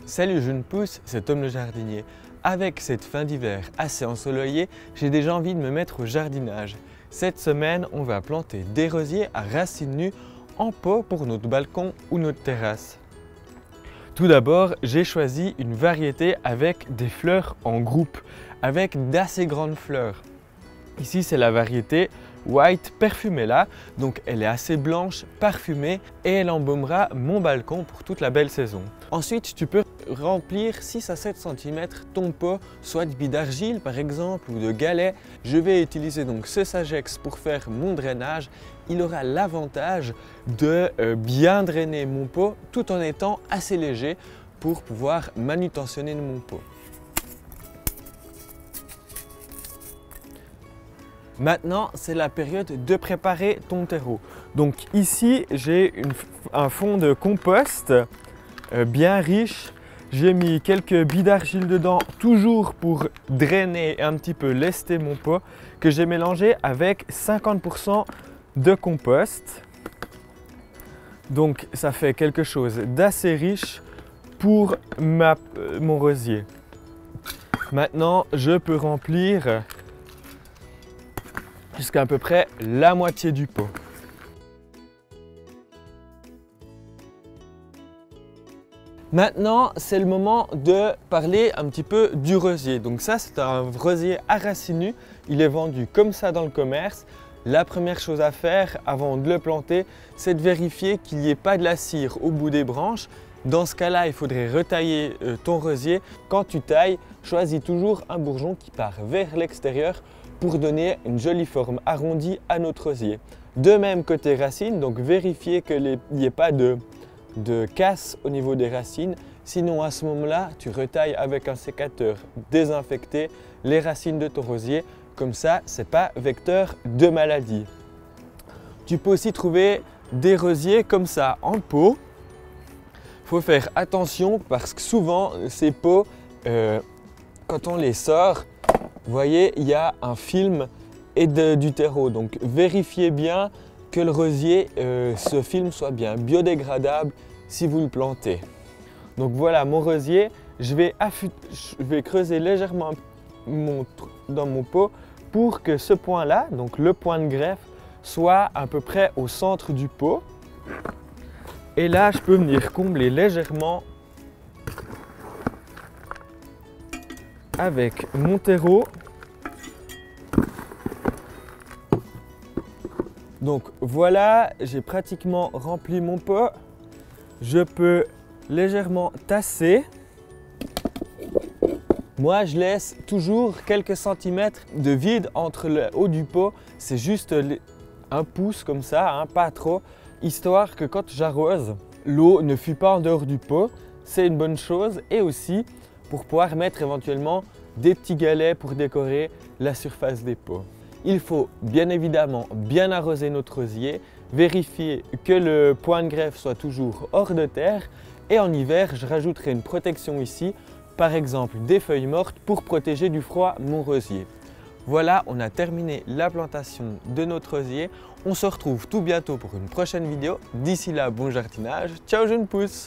Salut Jeune Pousse, c'est Tom le jardinier. Avec cette fin d'hiver assez ensoleillée, j'ai déjà envie de me mettre au jardinage. Cette semaine, on va planter des rosiers à racines nues en pot pour notre balcon ou notre terrasse. Tout d'abord, j'ai choisi une variété avec des fleurs en groupe, avec d'assez grandes fleurs. Ici, c'est la variété White Perfumella, donc elle est assez blanche, parfumée et elle embaumera mon balcon pour toute la belle saison. Ensuite, tu peux remplir 6 à 7 cm ton pot, soit de billes d'argile par exemple ou de galets. Je vais utiliser donc ce Sagex pour faire mon drainage. Il aura l'avantage de bien drainer mon pot tout en étant assez léger pour pouvoir manutentionner mon pot. Maintenant, c'est la période de préparer ton terreau. Donc ici, j'ai un fond de compost bien riche. J'ai mis quelques billes d'argile dedans, toujours pour drainer et un petit peu lester mon pot, que j'ai mélangé avec 50% de compost. Donc ça fait quelque chose d'assez riche pour mon rosier. Maintenant, je peux remplir jusqu'à à peu près la moitié du pot. Maintenant, c'est le moment de parler un petit peu du rosier. Donc ça, c'est un rosier à racines nues. Il est vendu comme ça dans le commerce. La première chose à faire avant de le planter, c'est de vérifier qu'il n'y ait pas de la cire au bout des branches. Dans ce cas-là, il faudrait retailler ton rosier. Quand tu tailles, choisis toujours un bourgeon qui part vers l'extérieur pour donner une jolie forme arrondie à notre rosier. De même côté racines, donc vérifiez qu'il n'y ait pas de casse au niveau des racines. Sinon à ce moment-là, tu retailles avec un sécateur désinfecté les racines de ton rosier. Comme ça, ce n'est pas vecteur de maladie. Tu peux aussi trouver des rosiers comme ça en pot. Il faut faire attention parce que souvent ces pots, quand on les sort, vous voyez, il y a un film et du terreau. Donc vérifiez bien que le rosier, ce film soit bien biodégradable si vous le plantez. Donc voilà mon rosier, je vais creuser légèrement dans mon pot pour que ce point-là, donc le point de greffe, soit à peu près au centre du pot. Et là, je peux venir combler légèrement avec mon terreau. Donc voilà, j'ai pratiquement rempli mon pot. Je peux légèrement tasser. Moi, je laisse toujours quelques centimètres de vide entre le haut du pot. C'est juste un pouce comme ça, hein, pas trop, histoire que quand j'arrose, l'eau ne fuit pas en dehors du pot. C'est une bonne chose et aussi pour pouvoir mettre éventuellement des petits galets pour décorer la surface des pots. Il faut bien évidemment bien arroser notre rosier, vérifier que le point de greffe soit toujours hors de terre et en hiver, je rajouterai une protection ici, par exemple des feuilles mortes pour protéger du froid mon rosier. Voilà, on a terminé la plantation de notre rosier. On se retrouve tout bientôt pour une prochaine vidéo. D'ici là, bon jardinage. Ciao jeune pousse!